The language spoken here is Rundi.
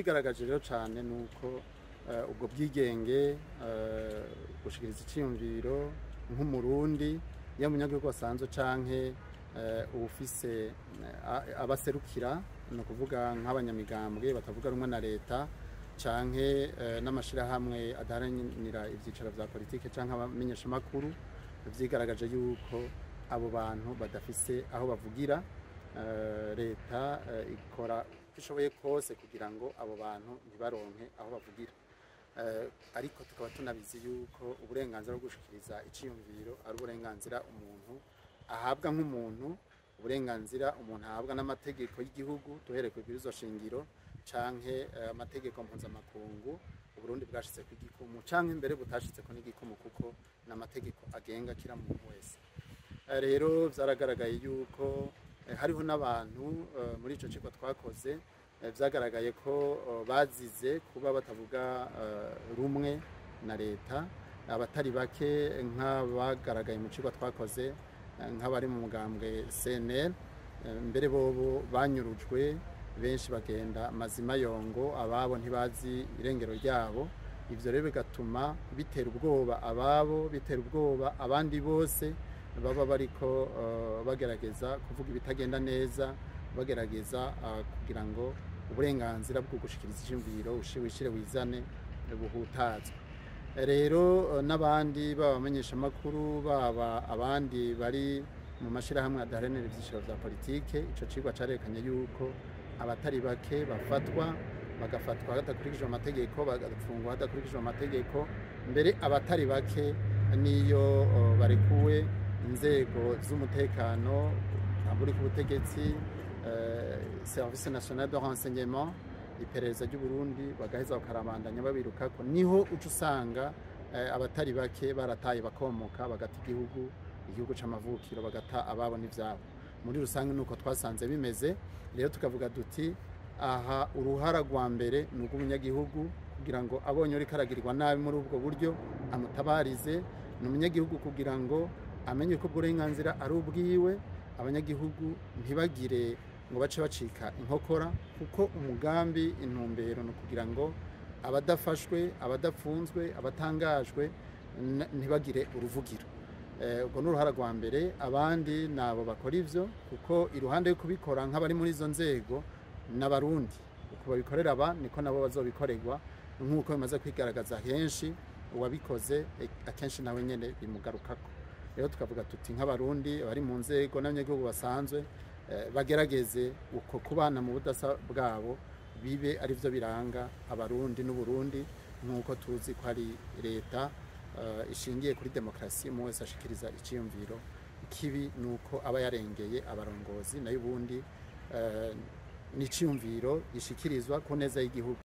icigaragaje rero cyane nuko ubwo bwigenge gushikiriza iciyumviro nk'umurundi ya munyagihugu asanzwe canke ubufise abaserukira no kuvuga nk'abanyamigambwe batavuga rumwe na leta canke n'amashirahamwe adaharanira ivyicaro vya politike canke abamenyesha makuru vyigaragaje yuko abo bantu badafise aho bavugira. Leta ikora ishoboye kose kugira ngo abo bantu ntibaronke aho bavugira, ariko tukaba tunabizi yuko uburenganzira bwo gushikiriza iciyumviro ari uburenganzira umuntu ahabwa nk'umuntu, uburenganzira umuntu ahabwa n'amategeko y'igihugu duhereye ku bwirizwa shingiro canke amategeko mpuzamakungu Uburundi bwashitse ku igikumu canke mbere butashitse ko n'igikumu kuko n'amategeko agenga kira muntu wese. Rero vyaragaragaye yuko hariho n'abantu muri ico ciko twakoze vyagaragaye ko bazize kuba batavuga rumwe na leta, abatari bake nk'abagaragaye mu ciko twakoze nk'abari mu mugambwe CNL, mbere bobo banyurujwe benshi bagenda mazima yongo, ababo ntibazi irengero ryabo. Ivyo rero bigatuma bitera ubwoba ababo, bitera ubwoba abandi bose baba bariko bagerageza kuvuga ibitagenda neza, bagerageza kugira ngo uburenganzira bwo gushikiriza iciyumviro wishire wizane buhutazwe. Rero n'abandi baba bamenyesha makuru baba abandi bari mu mashirahamwe adaharanira ivyicaro vya politike, ico cigwa carekanye yuko abatari bake bagafatwa hadakurikijwe amategeko, bagafungwa hadakurikijwe amategeko, mbere abatari bake niyo barekuwe inzego z'umutekano aburi ku butegetsi, Service National de Renseignement, iperereza ry'u Burundi bagaheza bakarabandanya babirukako, niho uca usanga abatari bake barataye bakomoka bagata igihugu c'amavukiro, bagata ababo n'ivyabo. Muri rusange nuko twasanze bimeze. Rero tukavuga duti aha uruhara rwa mbere nuko umunyagihugu kugira ngo abonye uri karagirirwa nabi muri ubwo buryo amutabarize, n'umunyagihugu kugira ngo amenye ko uburenganzira ari ubwiwe, abanyagihugu ntibagire ngo bace bacika inkokora, kuko umugambi intumbero no kugira ngo abadafashwe, abadafunzwe, abatangajwe ntibagire uruvugiro. Ubwo n'uruhara rwa mbere. Abandi nabo bakora ivyo, kuko iruhande yo kubikora nk'abari muri izo nzego n'abarundi uko babikorera aba niko nabo bazobikorerwa, nk'uko bimaze kwigaragaza henshi uwabikoze akenshi nawe nyene bimugarukako. Rero tukavuga tuti nk'abarundi bari mu nzego n'abanyagihugu basanzwe bagerageze uko kubana mu budasa bwabo bibe ari vyo biranga abarundi n'Uburundi, nk'uko tuzi ko ari leta ishingiye kuri demokrasi, mu wese ashikiriza iciyumviro. Ikibi nuko aba yarengeye abarongozi, nayo ubundi n'iciyumviro gishikirizwa ku neza y'igihugu.